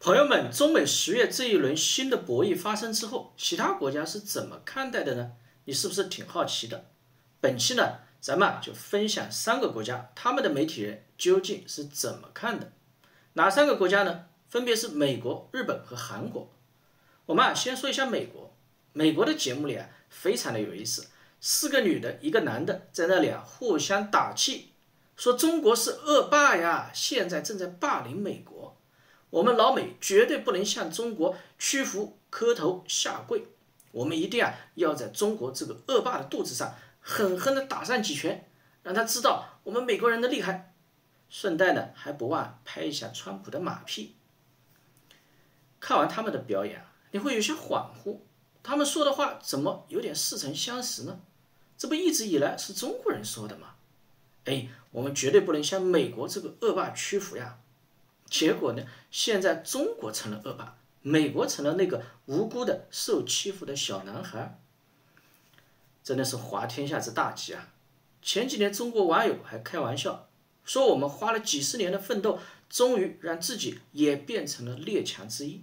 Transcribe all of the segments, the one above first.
朋友们，中美10月这一轮新的博弈发生之后，其他国家是怎么看待的呢？你是不是挺好奇的？本期呢，咱们就分享3个国家他们的媒体人究竟是怎么看的。哪3个国家呢？分别是美国、日本和韩国。我们先说一下美国。美国的节目里非常的有意思，4个女的，1个男的，在那里互相打气，说中国是恶霸呀，现在正在霸凌美国。我们老美绝对不能向中国屈服、磕头、下跪，我们一定要在中国这个恶霸的肚子上狠狠地打上几拳，让他知道我们美国人的厉害。顺带呢，还不忘拍一下川普的马屁。看完他们的表演，你会有些恍惚，他们说的话怎么有点似曾相识呢？这不一直以来是中国人说的吗？我们绝对不能向美国这个恶霸屈服呀。结果呢，现在中国成了恶霸，美国成了那个无辜的受欺负的小男孩，真的是滑天下之大稽啊！前几年中国网友还开玩笑说，我们花了几十年的奋斗，终于让自己也变成了列强之一。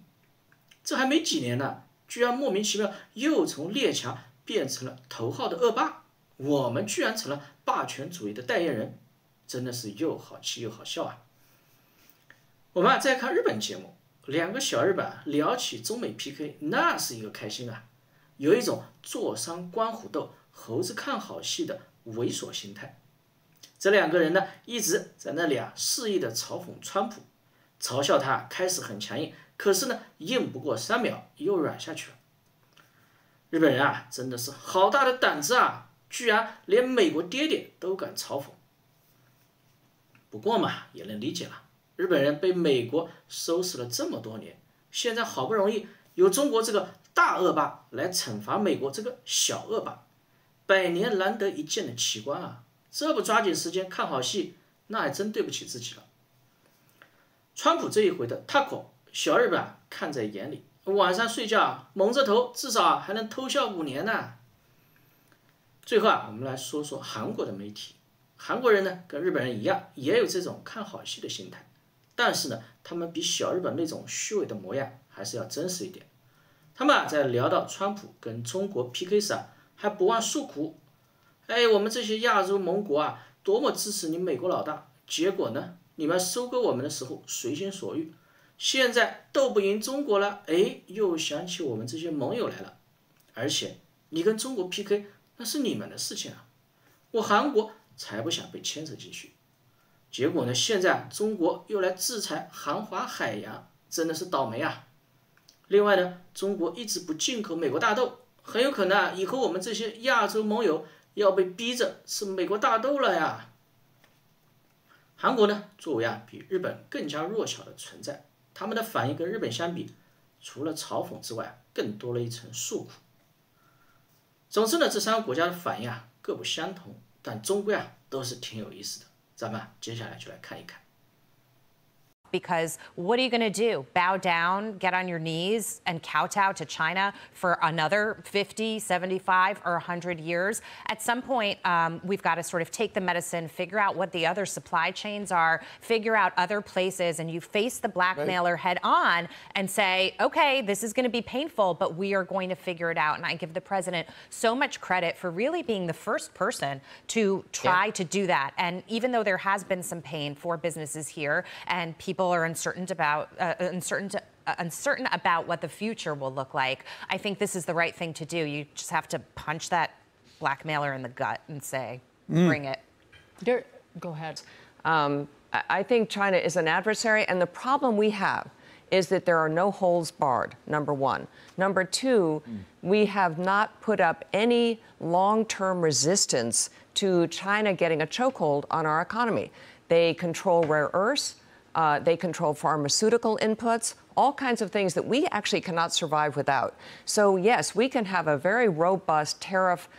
这还没几年呢，居然莫名其妙又从列强变成了头号的恶霸，我们居然成了霸权主义的代言人，真的是又好气又好笑啊！我们再看日本节目，2个小日本聊起中美 PK， 那是一个开心啊，有一种坐山观虎斗、猴子看好戏的猥琐心态。这2个人呢，一直在那里肆意的嘲讽川普，嘲笑他开始很强硬，可是呢，硬不过3秒又软下去了。日本人真的是好大的胆子啊，居然连美国爹爹都敢嘲讽。不过嘛，也能理解了。日本人被美国收拾了这么多年，现在好不容易有中国这个大恶霸来惩罚美国这个小恶霸，100年难得一见的奇观啊！这不抓紧时间看好戏，那还真对不起自己了。川普这一回的 taco， 小日本看在眼里，晚上睡觉蒙着头，至少还能偷笑5年呢。最后我们来说说韩国的媒体。韩国人呢，跟日本人一样，也有这种看好戏的心态。但是呢，他们比小日本那种虚伪的模样还是要真实一点。他们在聊到川普跟中国 PK 时还不忘诉苦。我们这些亚洲盟国多么支持你美国老大，结果呢，你们收割我们的时候随心所欲，现在斗不赢中国了，又想起我们这些盟友来了。而且你跟中国 PK 那是你们的事情我韩国才不想被牵扯进去。结果呢，现在中国又来制裁韩华海洋，真的是倒霉啊！另外呢，中国一直不进口美国大豆，很有可能以后我们这些亚洲盟友要被逼着吃美国大豆了呀。韩国呢，作为比日本更加弱小的存在，他们的反应跟日本相比，除了嘲讽之外，更多了一层诉苦。总之呢，这3个国家的反应各不相同，但终归都是挺有意思的。咱们接下来就来看一看。Because what are you going to do? Bow down, get on your knees, and kowtow to China for another 50, 75, or 100 years? At some point, we've got to sort of take the medicine, figure out what the other supply chains are, figure out other places, and you face the blackmailer head on and say, okay, this is going to be painful, but we are going to figure it out. And I give the president so much credit for really being the first person to try to do that. And even though there has been some pain for businesses here and people are uncertain about what the future will look like, I think this is the right thing to do. You just have to punch that blackmailer in the gut and say, bring it. Go ahead. I think China is an adversary, and the problem we have is that there are no holds barred, number 1. Number 2, we have not put up any long-term resistance to China getting a chokehold on our economy. They control rare earths. They control pharmaceutical inputs, all kinds of things that we actually cannot survive without. So, yes, we can have a very robust tariff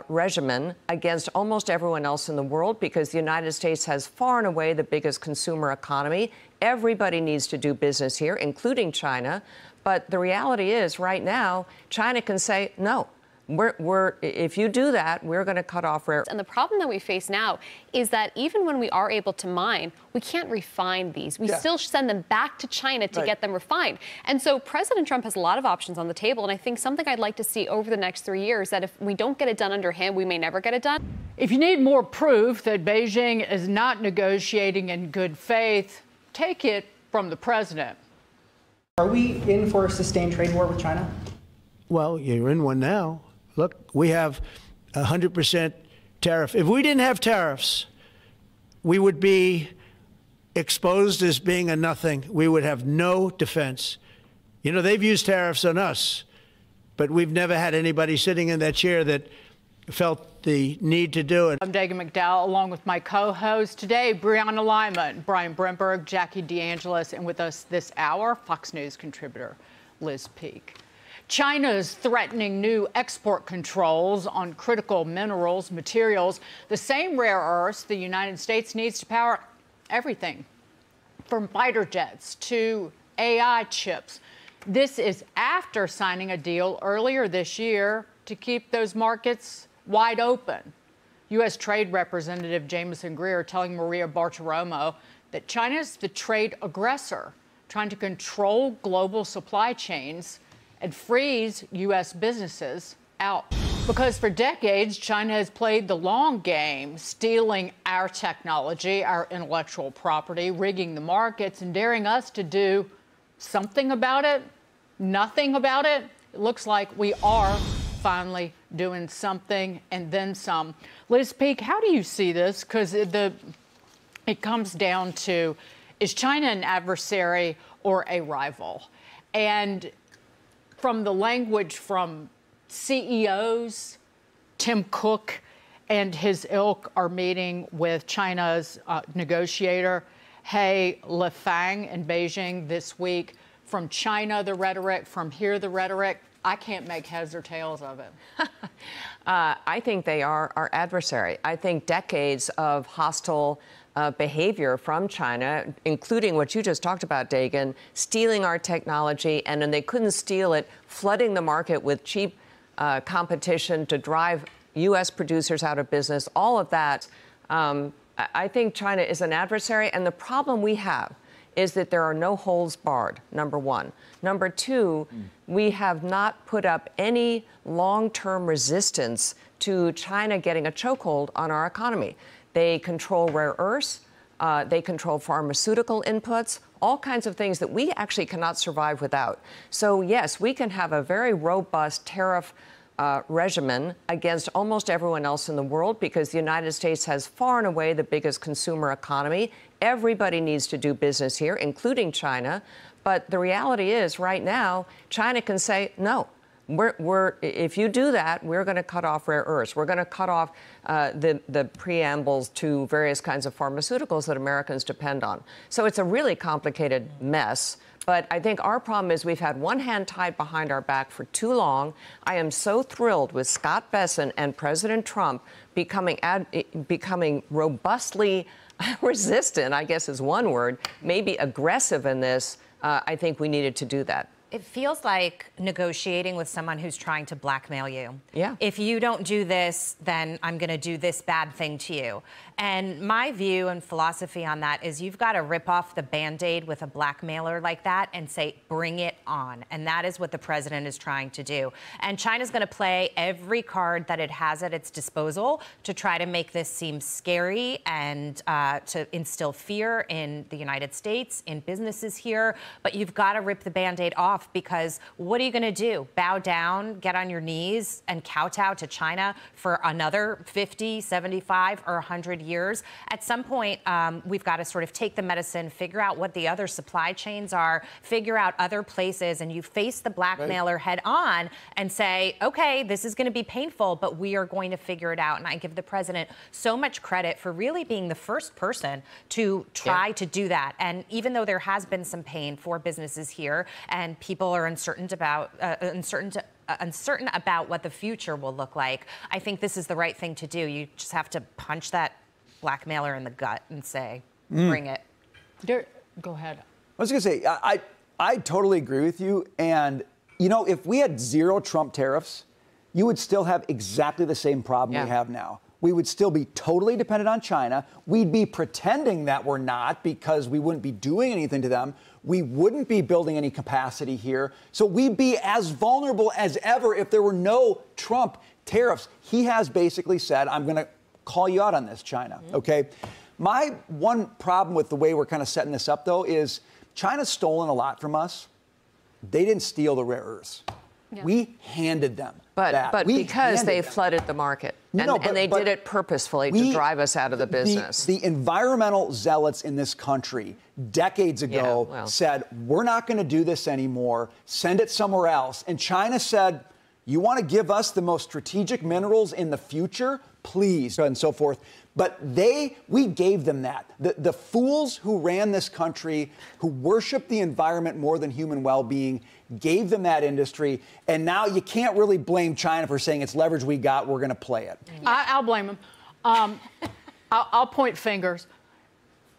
regimen against almost everyone else in the world because the United States has far and away the biggest consumer economy. Everybody needs to do business here, including China. But the reality is, right now, China can say, no, If you do that, we're going to cut off rare. And the problem that we face now is that even when we are able to mine, we can't refine these. We still send them back to China to get them refined. And so President Trump has a lot of options on the table. And I think something I'd like to see over the next 3 years, that if we don't get it done under him, we may never get it done. If you need more proof that Beijing is not negotiating in good faith, take it from the president. Are we in for a sustained trade war with China? Well, you're in one now. Look, we have 100% tariff. If we didn't have tariffs, we would be exposed as being a nothing. We would have no defense. You know, they've used tariffs on us, but we've never had anybody sitting in that chair that felt the need to do it. I'm Dagan McDowell, along with my co-host today, Brianna Lyman, Brian Bremberg, Jackie DeAngelis, and with us this hour, Fox News contributor Liz Peek. China is threatening new export controls on critical minerals, materials, the same rare earths the United States needs to power everything, from fighter jets to AI chips. This is after signing a deal earlier this year to keep those markets wide open. U.S. Trade Representative Jameson Greer telling Maria Bartiromo that China is the trade aggressor, trying to control global supply chains and freeze U.S. businesses out. Because for decades, China has played the long game, stealing our technology, our intellectual property, rigging the markets, and daring us to do something about it, nothing about it. It looks like we are finally doing something and then some. Liz Peek, how do you see this? Because it comes down to, is China an adversary or a rival? And from the language from CEOs, Tim Cook and his ilk are meeting with China's negotiator, He Lifeng, in Beijing this week. From China, the rhetoric, from here, the rhetoric. I can't make heads or tails of it. I think they are our adversary. I think decades of hostile behavior from China, including what you just talked about, Dagan, stealing our technology, and then they couldn't steal it, flooding the market with cheap competition to drive U.S. producers out of business, all of that. I think China is an adversary, and the problem we have is that there are no holds barred, number one. Number two, we have not put up any long-term resistance to China getting a chokehold on our economy. They control rare earths, they control pharmaceutical inputs, all kinds of things that we actually cannot survive without. So yes, we can have a very robust tariff regimen against almost everyone else in the world because the United States has far and away the biggest consumer economy. Everybody needs to do business here, including China. But the reality is, right now, China can say, no, if you do that, we're going to cut off rare earths. We're going to cut off the preambles to various kinds of pharmaceuticals that Americans depend on. So it's a really complicated mess. But I think our problem is we've had one hand tied behind our back for too long. I am so thrilled with Scott Bessent and President Trump becoming robustly resistant, I guess is one word, maybe aggressive in this. I think we needed to do that. It feels like negotiating with someone who's trying to blackmail you. Yeah. If you don't do this, then I'm going to do this bad thing to you. And my view and philosophy on that is you've got to rip off the Band-Aid with a blackmailer like that and say, bring it on. And that is what the president is trying to do. And China's going to play every card that it has at its disposal to try to make this seem scary and to instill fear in the United States, in businesses here. But you've got to rip the Band-Aid off, because what are you going to do? Bow down, get on your knees, and kowtow to China for another 50, 75, or 100 years? At some point, we've got to sort of take the medicine, figure out what the other supply chains are, figure out other places, and you face the blackmailer head on and say, okay, this is going to be painful, but we are going to figure it out. And I give the president so much credit for really being the first person to try to do that. And even though there has been some pain for businesses here, and people are uncertain about what the future will look like, I think this is the right thing to do. You just have to punch that blackmailer in the gut and say, bring it. Go ahead. I was going to say, I totally agree with you. And, you know, if we had zero Trump tariffs, you would still have exactly the same problem we have now. We would still be totally dependent on China. We'd be pretending that we're not because we wouldn't be doing anything to them. We wouldn't be building any capacity here. So we'd be as vulnerable as ever if there were no Trump tariffs. He has basically said, I'm going to call you out on this, China. Okay? My one problem with the way we're kind of setting this up, though, is China's stolen a lot from us. They didn't steal the rare earths. Yeah. We handed them that. But because they flooded the market. And they did it purposefully to drive us out of the business. The environmental zealots in this country decades ago said, we're not going to do this anymore. Send it somewhere else. And China said, you want to give us the most strategic minerals in the future? Please, and so forth. But we gave them that. The fools who ran this country, who worshiped the environment more than human well-being, gave them that industry. And now you can't really blame China for saying it's leverage we got, we're going to play it. I'll blame them. I'll point fingers.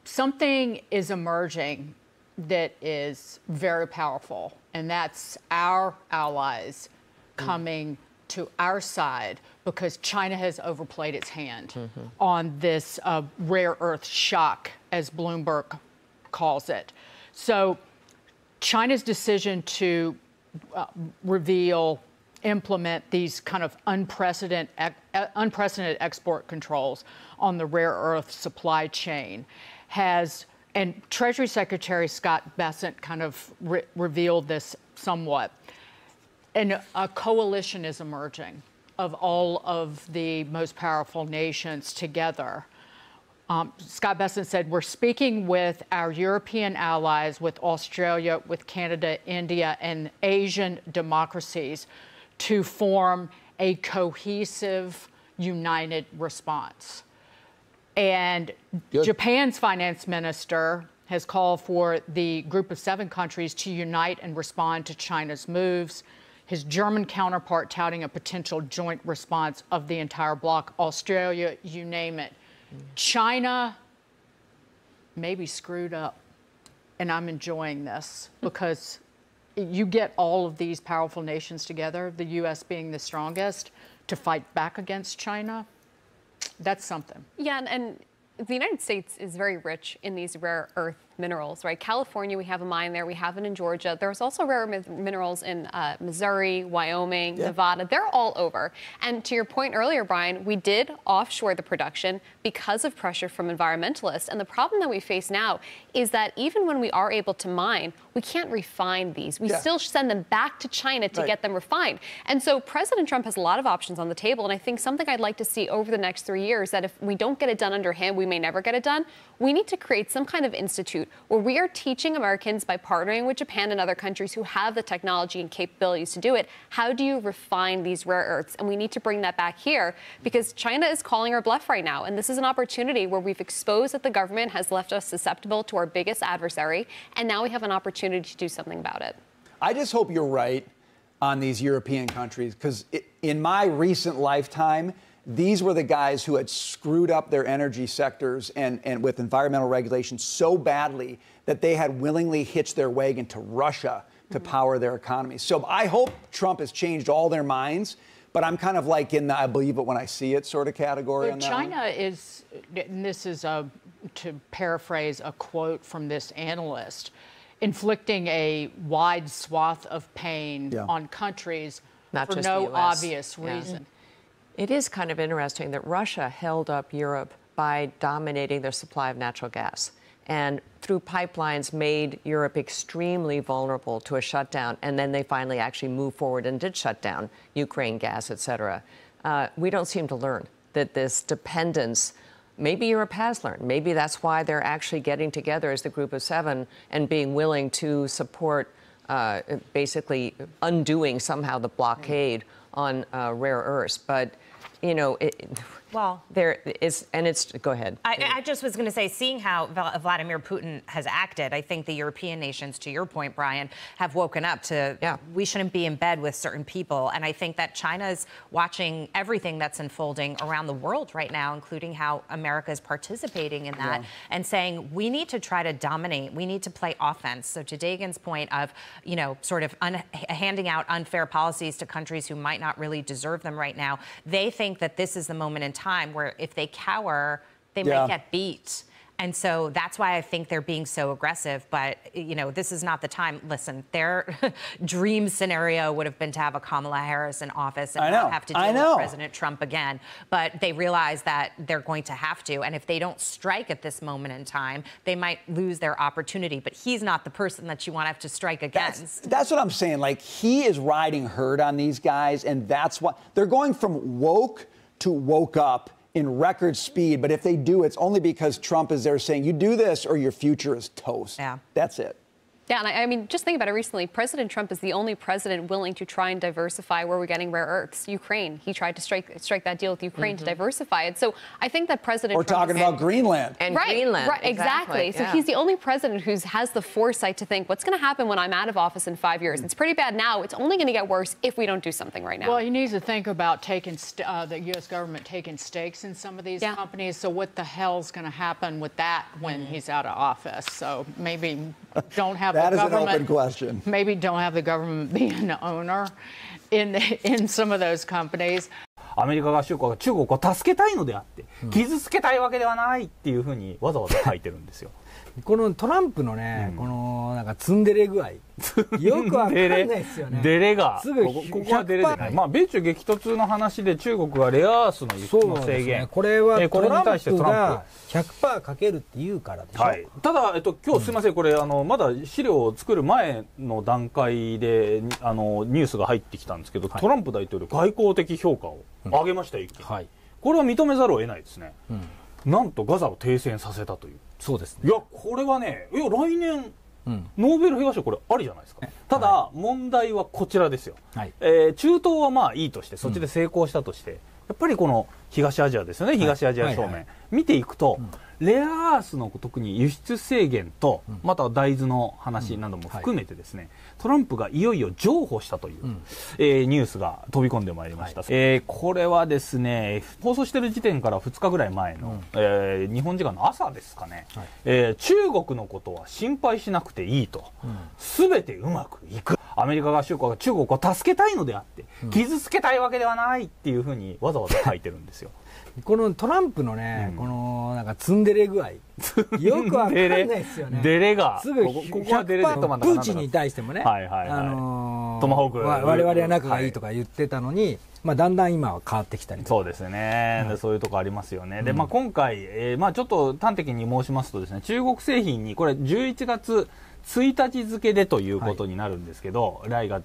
Something is emerging that is very powerful, and that's our allies coming to our side because China has overplayed its hand on this rare earth shock, as Bloomberg calls it. So China's decision to implement these kind of unprecedented export controls on the rare earth supply chain has, and Treasury Secretary Scott Bessent kind of revealed this somewhat, and a coalition is emerging of all of the most powerful nations together. Scott Bessent said, we're speaking with our European allies, with Australia, with Canada, India, and Asian democracies to form a cohesive, united response. And Japan's finance minister has called for the group of 7 countries to unite and respond to China's moves. His German counterpart touting a potential joint response of the entire bloc, Australia, you name it. China may be screwed up, and I'm enjoying this because you get all of these powerful nations together, the U.S. being the strongest, to fight back against China. That's something. Yeah, and the United States is very rich in these rare earth minerals, right? California, we have a mine there. We have it in Georgia. There's also rare minerals in Missouri, Wyoming, Nevada. They're all over. And to your point earlier, Brian, we did offshore the production because of pressure from environmentalists. And the problem that we face now is that even when we are able to mine, we can't refine these. We still send them back to China to get them refined. And so President Trump has a lot of options on the table. And I think something I'd like to see over the next 3 years, that if we don't get it done under him, we may never get it done. We need to create some kind of institute where we are teaching Americans, by partnering with Japan and other countries who have the technology and capabilities to do it, how do you refine these rare earths? And we need to bring that back here because China is calling our bluff right now. And this is an opportunity where we've exposed that the government has left us susceptible to our biggest adversary. And now we have an opportunity to do something about it. I just hope you're right on these European countries because in my recent lifetime, these were the guys who had screwed up their energy sectors and with environmental regulations so badly that they had willingly hitched their wagon to Russia to power their economy. So I hope Trump has changed all their minds, but I'm kind of like in the I believe it when I see it sort of category on that China one. is, and this is to paraphrase a quote from this analyst, inflicting a wide swath of pain on countries Not for just no the US. obvious reason. It is kind of interesting that Russia held up Europe by dominating their supply of natural gas and through pipelines made Europe extremely vulnerable to a shutdown. And then they finally actually moved forward and did shut down Ukraine gas, et cetera. We don't seem to learn that this dependence, maybe Europe has learned. Maybe that's why they're actually getting together as the group of 7 and being willing to support basically undoing somehow the blockade on rare earths. But you know, Well, there is, and it's, go ahead. I just was going to say, seeing how Vladimir Putin has acted, I think the European nations, to your point, Brian, have woken up to, we shouldn't be in bed with certain people. And I think that China's watching everything that's unfolding around the world right now, including how America is participating in that, and saying, we need to try to dominate. We need to play offense. So to Dagan's point of, you know, sort of handing out unfair policies to countries who might not really deserve them right now, they think that this is the moment in time where if they cower, they might get beat. And so that's why I think they're being so aggressive. But, you know, this is not the time. Listen, their dream scenario would have been to have a Kamala Harris in office and not have to deal with President Trump again. But they realize that they're going to have to. And if they don't strike at this moment in time, they might lose their opportunity. But he's not the person that you want to have to strike against. That's what I'm saying. Like, he is riding herd on these guys. And that's what they're going from woke to woke up in record speed, but if they do, it's only because Trump is there saying, you do this or your future is toast. Yeah. That's it. Yeah, and I mean, just think about it recently. President Trump is the only president willing to try and diversify where we're getting rare earths. Ukraine. He tried to strike that deal with Ukraine to diversify it. So I think that President Trump... We're talking about Greenland. And Greenland. Right, exactly. So he's the only president who has the foresight to think, what's going to happen when I'm out of office in 5 years? It's pretty bad now. It's only going to get worse if we don't do something right now. Well, he needs to think about taking the U.S. government taking stakes in some of these companies. So what the hell's going to happen with that when he's out of office? So maybe don't have the government... That is an open question. Maybe don't have the government be an owner in some of those companies. アメリカ合衆国が中国を助けたいのであって、傷つけたいわけではないっていうふうにわざわざ書いてるんですよ。このトランプのね、このなんかツンデレ具合、よくわかんないですよね。デレが、すぐここはデレでない。まあ米中激突の話で中国がレアアースの輸出の制限、これはこれに対してトランプ100%かけるって言うからでしょ。はい。ただ今日すみません、これまだ資料を作る前の段階でニュースが入ってきたんですけど、トランプ大統領外交的評価を上げました一気に。はい。これは認めざるを得ないですね。なんとガザを停戦させたという。そうですね。いやこれはね、来年、ノーベル平和賞これありじゃないですか。ただ、問題はこちらですよ。中東はまあいいとしてそっちで成功したとして、やっぱりこの東アジアですよね、東アジア正面、見ていくと、レアアースの特に輸出制限と、または大豆の話なども含めてですね、トランプがいよいよ譲歩したという、ニュースが飛び込んでまいりました。これはですね、放送している時点から2日ぐらい前の、日本時間の朝ですかね、中国のことは心配しなくていいと、すべてうまくいく。アメリカ合衆国が中国を助けたいのであって、傷つけたいわけではないっていうふうにわざわざ書いてるんですよ。このトランプのね、このなんかツンデレ具合、よくわかんないですよね。デレが、すぐ100%プーチンに対してもね、トマホーク、我々は仲がいいとか言ってたのに、まあだんだん今は変わってきたり。そうですね。でそういうとこありますよね。でまあ今回、まあちょっと端的に申しますとですね、中国製品にこれ11月1日付でということになるんですけど、来月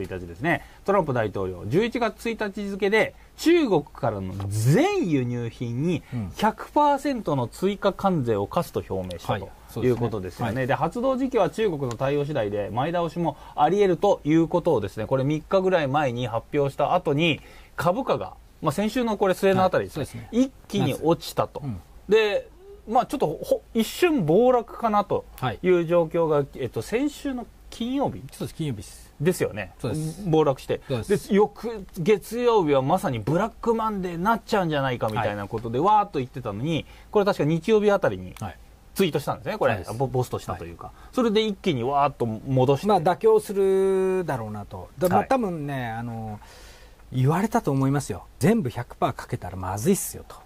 1日ですね、トランプ大統領11月1日付で中国からの全輸入品に 100% の追加関税を課すと表明したということですよね。で発動時期は中国の対応次第で前倒しもあり得るということをですね、これ3日ぐらい前に発表した後に株価が、まあ、先週のこれ末のあたりですね、一気に落ちたと。でまあちょっと一瞬暴落かなという状況が、先週の金曜日ですよね。暴落して、で翌月曜日はまさにブラックマンデーになっちゃうんじゃないかみたいなことでわーっと言ってたのに、これ確か日曜日あたりにツイートしたんですね。これポストしたというか、それで一気にわーっと戻して、まあ妥協するだろうなと。まあ多分ね、言われたと思いますよ。全部 100% かけたらまずいっすよと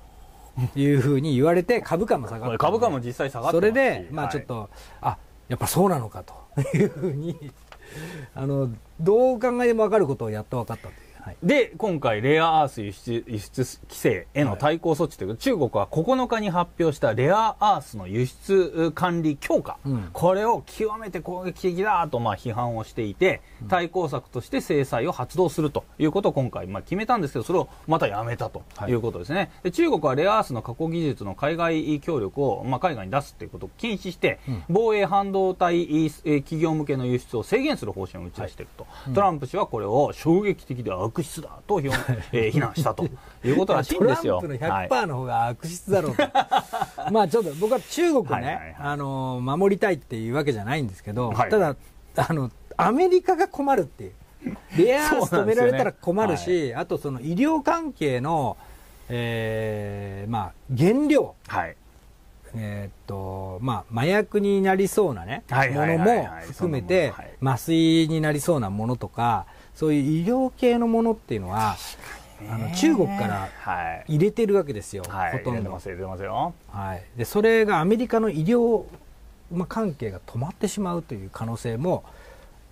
いうふうに言われて、株価も下がって、株価も実際下がってますし、それでまあちょっと、やっぱそうなのかというふうにどう考えても分かることをやっと分かったという。で今回レアアース輸出規制への対抗措置ということで、中国は9日に発表したレアアースの輸出管理強化、これを極めて攻撃的だとまあ批判をしていて、対抗策として制裁を発動するということを今回まあ決めたんですけど、それをまたやめたということですね。で中国はレアアースの加工技術の海外協力をまあ海外に出すということを禁止して、防衛半導体企業向けの輸出を制限する方針を打ち出していると。トランプ氏はこれを衝撃的で危悪質だと非難したということらしいんですよ。トランプの 100% の方が悪質だろうと、まあちょっと僕は中国ね、守りたいっていうわけじゃないんですけど、ただアメリカが困るっていう、レアアース止められたら困るし、あとその医療関係の、まあ原料、まあ麻薬になりそうなねものも含めて麻酔になりそうなものとか、そういう医療系のものっていうのは中国から入れてるわけですよ、ほとんど。でそれがアメリカの医療関係が止まってしまうという可能性も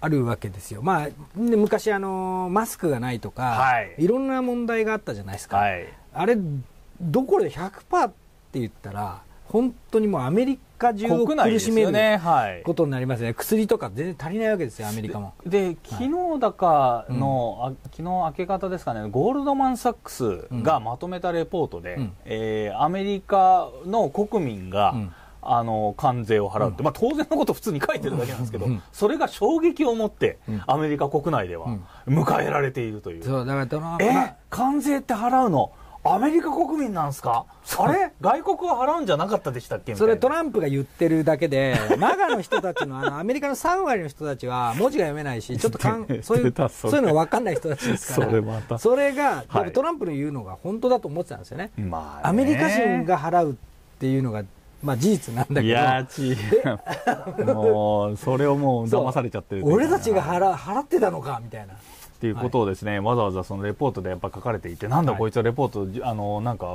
あるわけですよ。まあ昔マスクがないとか、いろんな問題があったじゃないですか。あれどこで 100% って言ったら本当にもうアメリカ中を苦しめることになりますね。薬とか全然足りないわけですよ、アメリカも。で昨日だかの、昨日明け方ですかね、ゴールドマン・サックスがまとめたレポートで、アメリカの国民が、関税を払うって、まあ、当然のことを普通に書いてるだけなんですけど、それが衝撃を持ってアメリカ国内では迎えられているという。そうだから関税って払うのアメリカ国民なんですか、あれ外国は払うんじゃなかったでしたっけみたいな。それトランプが言ってるだけで、MAGA の人たちのアメリカの3割の人たちは文字が読めないし、ちょっとそういうのが分かんない人たちですから、それがトランプの言うのが本当だと思ってたんですよね。アメリカ人が払うっていうのがまあ事実なんだけど、いやもうそれをもう騙されちゃってる、俺たちが払ってたのかみたいなっていうことをですね、わざわざそのレポートでやっぱ書かれていて、なんだこいつはレポートなんか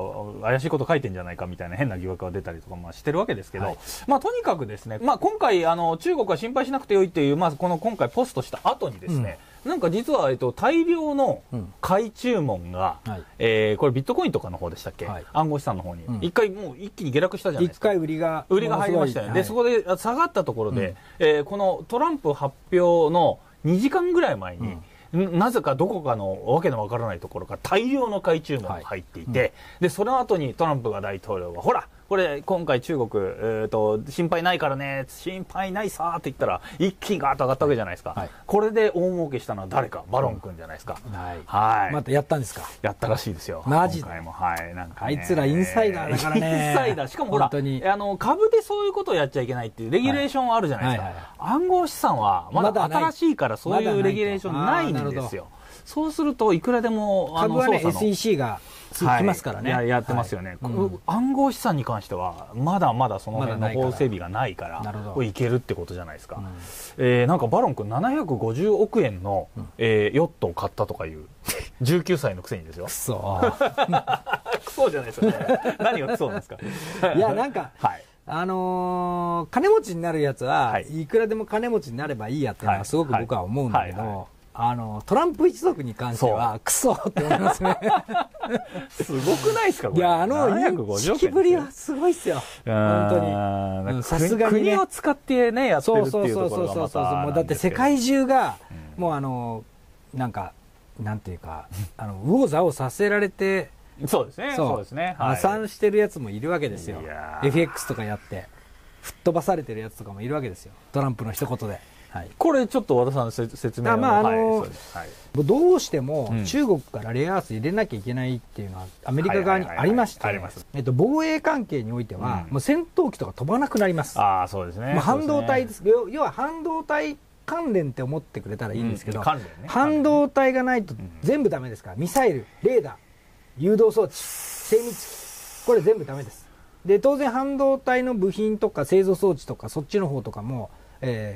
怪しいこと書いてんじゃないかみたいな変な疑惑が出たりとかしてるわけですけど、まあとにかくですね、まあ今回中国は心配しなくてよいっていう、まあこの今回ポストした後にですね、なんか実は大量の買い注文が、これビットコインとかの方でしたっけ、暗号資産の方に一回もう一気に下落したじゃないですか。一回売りが入りましたよね。でそこで下がったところで、このトランプ発表の2時間ぐらい前に、なぜかどこかのわけのわからないところから大量の買い注文が入っていて、でその後にトランプが大統領がほらこれ今回中国、心配ないからね、心配ないさーって言ったら一気にガーッと上がったわけじゃないですか、これで大儲けしたのは誰か、バロン君じゃないですか、またやったんですか。やったらしいですよ、マジで。なんかあいつらインサイダーだからね。インサイダー、しかもほら株でそういうことをやっちゃいけないっていうレギュレーションあるじゃないですか、暗号資産はまだ新しいからそういうレギュレーションないんですよ。そうするといくらでも株はね SEC が来ますからね、やってますよね、暗号資産に関してはまだまだその辺の法整備がないからいけるってことじゃないですか。なんかバロン君750億円の、ヨットを買ったとかいう19歳のくせにですよ。クソクソじゃないですよね。何がクソなんですか。いやなんか、金持ちになるやつはいくらでも金持ちになればいいやっていうのはすごく僕は思うんだけど、トランプ一族に関してはクソって思いますね。すごくないですかこれ。いや人気ぶりはすごいっすよ本当に。さすがにね国を使ってねやってるっていうところがまたもうだって世界中がもうなんかなんていうか右往左往させられて、そうですね、そうですね、破産してるやつもいるわけですよ。FX とかやって吹っ飛ばされてるやつとかもいるわけですよ、トランプの一言で。これちょっと和田さん説明をどうしても中国からレアアース入れなきゃいけないっていうのはアメリカ側にありまして、防衛関係においてはもう戦闘機とか飛ばなくなります。そうですね。半導体です。要は半導体関連って思ってくれたらいいんですけど、半導体がないと全部ダメですから、ミサイル、レーダー、誘導装置、精密機、これ全部ダメです。で当然半導体の部品とか製造装置とかそっちの方とかも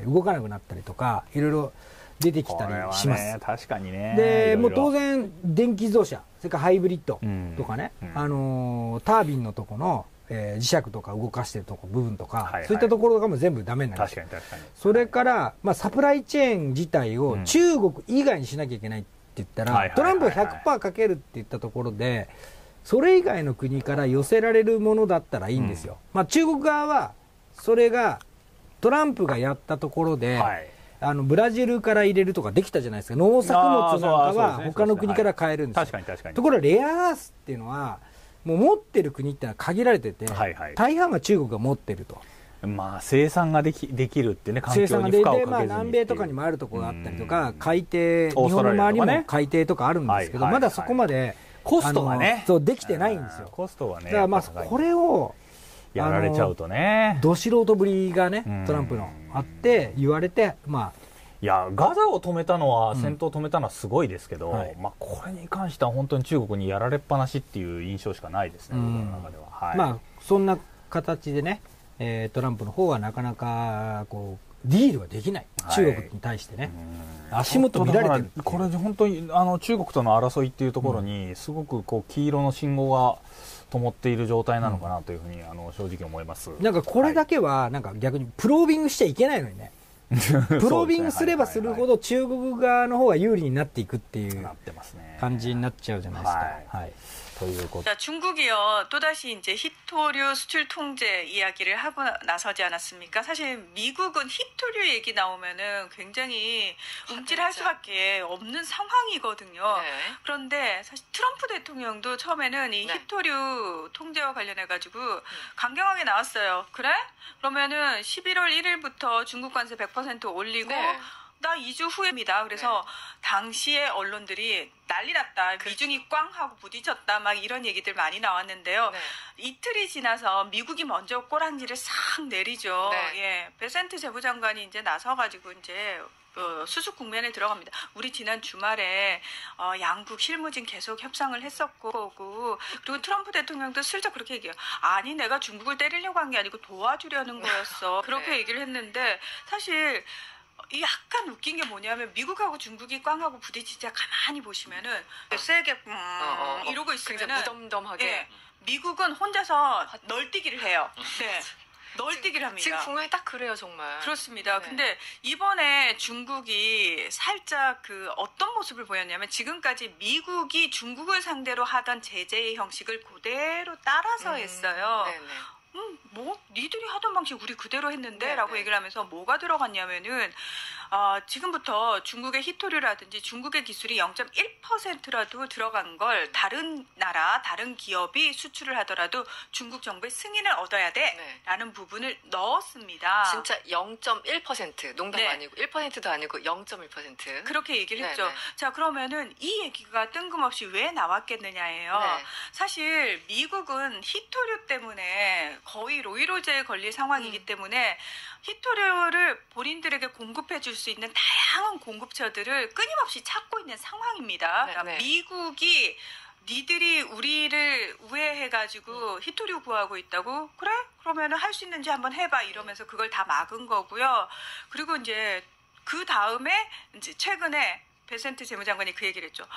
動かなくなったりとかいろいろ出てきたりします。確かにね。でもう当然電気自動車、それからハイブリッドとかね、タービンのとこの、磁石とか動かしてるとこ部分とか、そういったところとかも全部ダメになります。それから、サプライチェーン自体を中国以外にしなきゃいけないって言ったら、トランプが 100% かけるって言ったところでそれ以外の国から寄せられるものだったらいいんですよ。中国側はそれがトランプがやったところで、ブラジルから入れるとかできたじゃないですか。農作物なんかは他の国から買えるんですよ。ところがレアアースっていうのはもう持ってる国ってのは限られてて、大半は中国が持ってると。まあ生産ができるってね、環境に負荷をかけずにっていう。まあ南米とかにもあるところがあったりとか、海底、日本の周りも海底とかあるんですけど、まだそこまでコストがね、そうできてないんですよ。コストはね。だからまあこれをやられちゃうとね、ど素人ぶりがね、トランプのあって言われて、まあ。いやガザを止めたのは、戦闘を止めたのはすごいですけど、まあこれに関しては本当に中国にやられっぱなしっていう印象しかないですね、僕の中では。まあそんな形でね、トランプの方はなかなかこうディールはできない、中国に対してね、足元見られてる。これ本当に中国との争いっていうところにすごくこう黄色の信号が灯っている状態なのかなというふうに正直思います。なんかこれだけはなんか逆にプロービングしちゃいけないのにね。プロービングすればするほど中国側の方が有利になっていくっていう感じになっちゃうじゃないですか。はい。중국이요 또다시 이제 히토류 수출 통제 이야기를 하고 나서지 않았습니까? 사실 미국은 히토류 얘기 나오면은 굉장히 움찔할 수밖에 없는 상황이거든요. 네. 그런데 사실 트럼프 대통령도 처음에는 이 히토류 통제와 관련해 가지고 강경하게 나왔어요. 그래? 그러면은 11월 1일부터 중국 관세 100% 올리고. 나 2주 후입니다. 그래서 당시에 언론들이 난리 났다. 미중이 꽝 하고 부딪혔다. 막 이런 얘기들 많이 나왔는데요. 이틀이 지나서 미국이 먼저 꼬랑지를 싹 내리죠. 예, 베센트 재무장관이 이제 나서가지고 이제 수습 국면에 들어갑니다. 우리 지난 주말에 양국 실무진 계속 협상을 했었고, 그리고 트럼프 대통령도 슬쩍 그렇게 얘기해요. 아니 내가 중국을 때리려고 한 게 아니고 도와주려는 거였어. 그렇게 얘기를 했는데 사실 약간 웃긴 게 뭐냐면 미국하고 중국이 꽝하고 부딪히자 가만히 보시면은 세게 이러고 있으면은 무덤덤하게 예, 미국은 혼자서 널뛰기를 해요. 네. 널뛰기를 합니다. 지금 분명히 딱 그래요, 정말. 그렇습니다. 근데 이번에 중국이 살짝 그 어떤 모습을 보였냐면 지금까지 미국이 중국을 상대로 하던 제재의 형식을 그대로 따라서 했어요. 뭐 니들이 하던 방식 우리 그대로 했는데 라고 얘기를 하면서 뭐가 들어갔냐면은 지금부터 중국의 히토류라든지 중국의 기술이 0.1%라도 들어간 걸 다른 나라, 다른 기업이 수출을 하더라도 중국 정부의 승인을 얻어야 돼 라는 부분을 넣었습니다. 진짜 0.1% 농담 아니고 1%도 아니고 0.1% 그렇게 얘기를 했죠. 자 그러면은 이 얘기가 뜬금없이 왜 나왔겠느냐예요. 사실 미국은 히토류 때문에 거의 로이로제에 걸릴 상황이기 때문에 히토류를 본인들에게 공급해 줄 수 있는 다양한 공급처들을 끊임없이 찾고 있는 상황입니다. 그러니까 미국이 니들이 우리를 우회해가지고 히토류 구하고 있다고? 그래? 그러면 할 수 있는지 한번 해봐 이러면서 그걸 다 막은 거고요. 그리고 이제 그 다음에 이제 최근에 베센트 재무장관이 그 얘기를 했죠.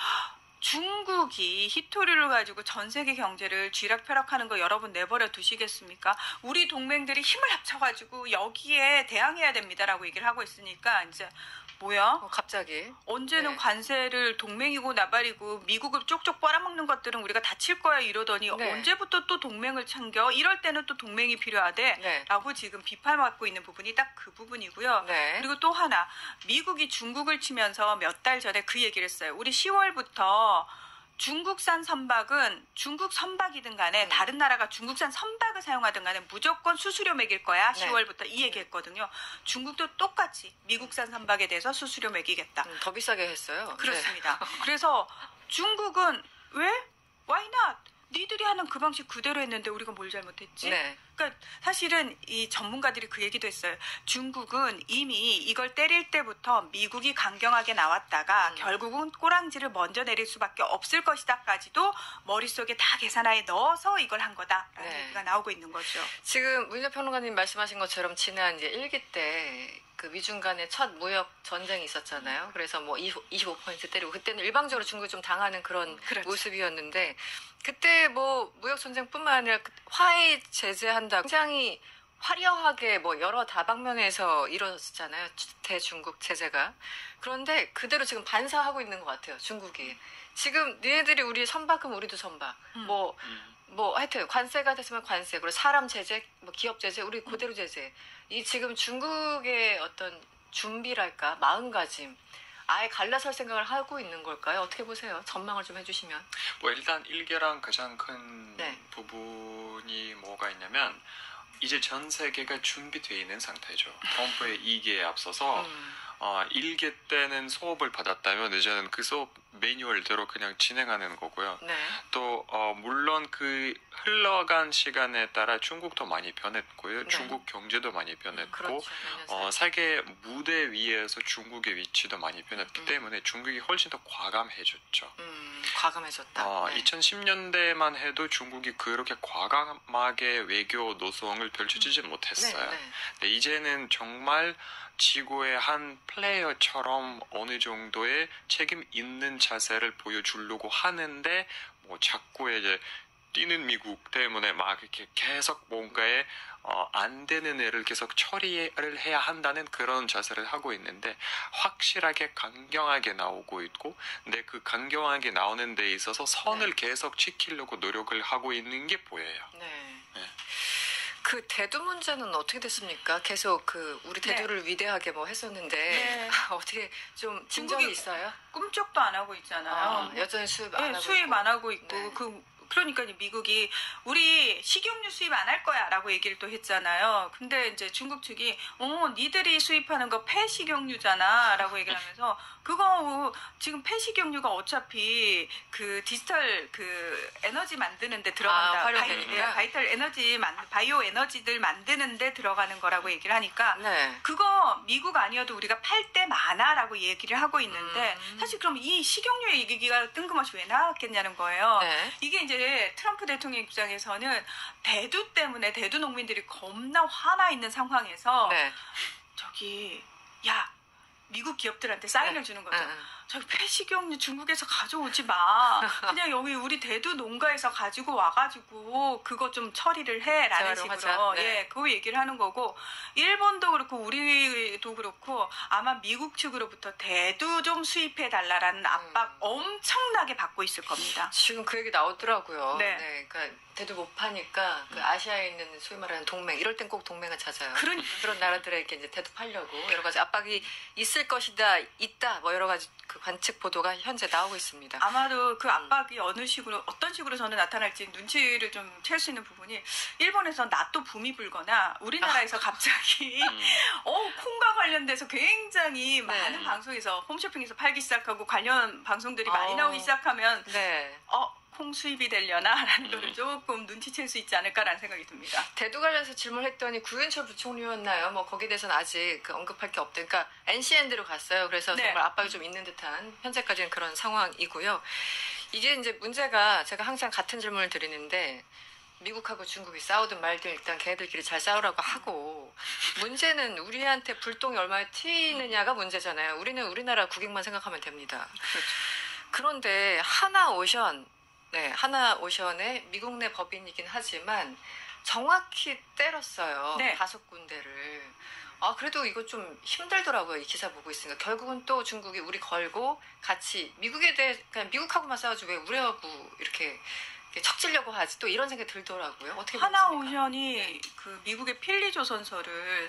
중국이 히토류를 가지고 전 세계 경제를 쥐락펴락하는 거 여러분 내버려 두시겠습니까? 우리 동맹들이 힘을 합쳐가지고 여기에 대항해야 됩니다라고 얘기를 하고 있으니까 이제 뭐야? 갑자기 언제는 관세를 동맹이고 나발이고 미국을 쪽쪽 빨아먹는 것들은 우리가 다칠 거야 이러더니 언제부터 또 동맹을 챙겨? 이럴 때는 또 동맹이 필요하대 라고 지금 비판받고 있는 부분이 딱 그 부분이고요. 그리고 또 하나 미국이 중국을 치면서 몇 달 전에 그 얘기를 했어요. 우리 10월부터 중국산 선박은 중국 선박이든 간에 다른 나라가 중국산 선박을 사용하든 간에 무조건 수수료 매길 거야. 10월부터 이 얘기했거든요. 중국도 똑같이 미국산 선박에 대해서 수수료 매기겠다. 더 비싸게 했어요. 그렇습니다. 그래서 중국은 왜? Why not? 니들이 하는 그 방식 그대로 했는데 우리가 뭘 잘못했지? 그러니까 사실은 이 전문가들이 그 얘기도 했어요. 중국은 이미 이걸 때릴 때부터 미국이 강경하게 나왔다가 결국은 꼬랑지를 먼저 내릴 수밖에 없을 것이다까지도 머릿속에 다 계산하에 넣어서 이걸 한 거다라는 얘기가 나오고 있는 거죠. 지금 문희재 평론가님 말씀하신 것처럼 지난 이제 1기 때 그 미중 간의 첫 무역 전쟁이 있었잖아요. 그래서 뭐 25% 때리고 그때는 일방적으로 중국이 좀 당하는 그런 모습이었는데 그때 뭐 무역 전쟁뿐만 아니라 화해 제재한다 굉장히 화려하게 뭐 여러 다방면에서 이루어졌잖아요. 대중국 제재가. 그런데 그대로 지금 반사하고 있는 것 같아요. 중국이. 지금 니네들이 우리 선박 그럼 우리도 선박. 뭐 하여튼 관세가 됐으면 관세 그리고 사람 제재 뭐 기업 제재 우리 그대로 제재 이 지금 중국의 어떤 준비랄까 마음가짐 아예 갈라설 생각을 하고 있는 걸까요? 어떻게 보세요? 전망을 좀 해주시면. 뭐 일단 일개랑 가장 큰 부분이 뭐가 있냐면 이제 전 세계가 준비되어 있는 상태죠. 트럼프의 2기에 앞서서 1기 때는 수업을 받았다면 이제는 그 수업 매뉴얼대로 그냥 진행하는 거고요. 네. 또 물론 그 흘러간 시간에 따라 중국도 많이 변했고요. 네. 중국 경제도 많이 변했고 그렇죠. 세계 무대 위에서 중국의 위치도 많이 변했기 때문에 중국이 훨씬 더 과감해졌죠. 과감해졌다. 2010년대만 해도 중국이 그렇게 과감하게 외교 노선을 펼쳐지지 못했어요. 네, 이제는 정말 지구의 한 플레이어처럼 어느 정도의 책임 있는 자세를 보여주려고 하는데 뭐 자꾸 이제 뛰는 미국 때문에 막 이렇게 계속 뭔가에 안 되는 애를 계속 처리를 해야 한다는 그런 자세를 하고 있는데 확실하게 강경하게 나오고 있고 근데 그 강경하게 나오는 데 있어서 선을 계속 지키려고 노력을 하고 있는 게 보여요. 네. 그 대두 문제는 어떻게 됐습니까? 계속 그 우리 대두를 위대하게 뭐 했었는데 어떻게 좀 진전이 있어요? 꿈쩍도 안 하고 있잖아요. 여전히 수입 안 하고 수입 있고. 안 하고 있고 그러니까 미국이 우리 식용유 수입 안 할 거야라고 얘기를 또 했잖아요. 근데 이제 중국 측이 니들이 수입하는 거 폐식용유잖아라고 얘기를 하면서 그거 지금 폐식용유가 어차피 그 디지털 그 에너지 만드는데 들어간다. 바이탈 에너지 바이오 에너지들 만드는데 들어가는 거라고 얘기를 하니까 그거 미국 아니어도 우리가 팔 때 많아라고 얘기를 하고 있는데 사실 그럼 이 식용유 얘기가 뜬금없이 왜 나왔겠냐는 거예요. 이게 이제 트럼프 대통령 입장에서는 대두 때문에 대두 농민들이 겁나 화나 있는 상황에서 저기 미국 기업들한테 사인을 주는 거죠. 저기 폐식용유 중국에서 가져오지 마. 그냥 여기 우리 대두 농가에서 가지고 와가지고 그거 좀 처리를 해라는 식으로 그 얘기를 하는 거고 일본도 그렇고 우리도 그렇고 아마 미국 측으로부터 대두 좀 수입해 달라라는 압박 엄청나게 받고 있을 겁니다. 지금 그 얘기 나오더라고요. 그러니까 대두 못 파니까 그 아시아에 있는 소위 말하는 동맹 이럴 땐 꼭 동맹을 찾아요. 그런 나라들에게 이제 대두 팔려고 여러 가지 압박이 있을 것이다, 있다 뭐 여러 가지 그 관측 보도가 현재 나오고 있습니다. 아마도 그 압박이 어떤 식으로 저는 나타날지 눈치를 좀 챌 수 있는 부분이 일본에서 나토 붐이 불거나 우리나라에서 갑자기 콩과 관련돼서 굉장히 많은 방송에서 홈쇼핑에서 팔기 시작하고 관련 방송들이 많이 나오기 시작하면 콩 수입이 되려나라는 거를 조금 눈치챌 수 있지 않을까라는 생각이 듭니다. 대두 관련해서 질문했더니 구윤철 부총리였나요? 뭐 거기에 대해서는 아직 언급할 게 없다. 그러니까 NCN대로 갔어요. 그래서 정말 압박이 좀 있는 듯한 현재까지는 그런 상황이고요. 이게 이제 문제가 제가 항상 같은 질문을 드리는데 미국하고 중국이 싸우든 말든 일단 걔네들끼리 잘 싸우라고 하고 문제는 우리한테 불똥이 얼마나 튀느냐가 문제잖아요. 우리는 우리나라 국익만 생각하면 됩니다. 그런데 하나오션의 미국 내 법인이긴 하지만 정확히 때렸어요. 5군데를. 그래도 이거 좀 힘들더라고요. 이 기사 보고 있으니까. 결국은 또 중국이 우리 걸고 같이 미국에 대해 그냥 미국하고만 싸우지 왜 우리하고 이렇게 척지려고 하지 또 이런 생각이 들더라고요. 어떻게 하나오션이 그 미국의 필리조선소를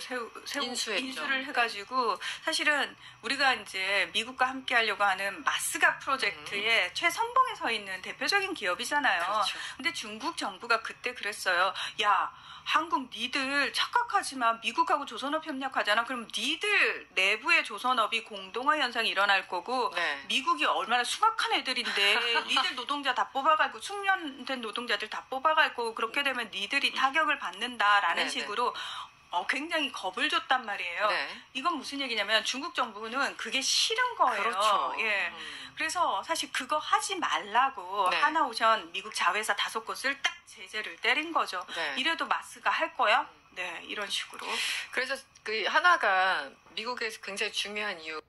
인수를 해가지고 사실은 우리가 이제 미국과 함께 하려고 하는 마스가 프로젝트의 최선봉에 서 있는 대표적인 기업이잖아요. 근데 중국 정부가 그때 그랬어요. 한국 니들 착각하지만 미국하고 조선업 협력하잖아. 그럼 니들 내부의 조선업이 공동화 현상이 일어날 거고 미국이 얼마나 숭악한 애들인데 니들 노동자 다 뽑아갈 거 숙련된 노동자들 다 뽑아갈 거고 그렇게 되면 니들이 타격을 받는다라는 식으로 굉장히 겁을 줬단 말이에요. 이건 무슨 얘기냐면 중국 정부는 그게 싫은 거예요. 그래서 사실 그거 하지 말라고 하나오션 미국 자회사 5곳을 딱 제재를 때린 거죠. 이래도 마스가 할 거야? 이런 식으로. 그래서 그 하나가 미국에서 굉장히 중요한 이유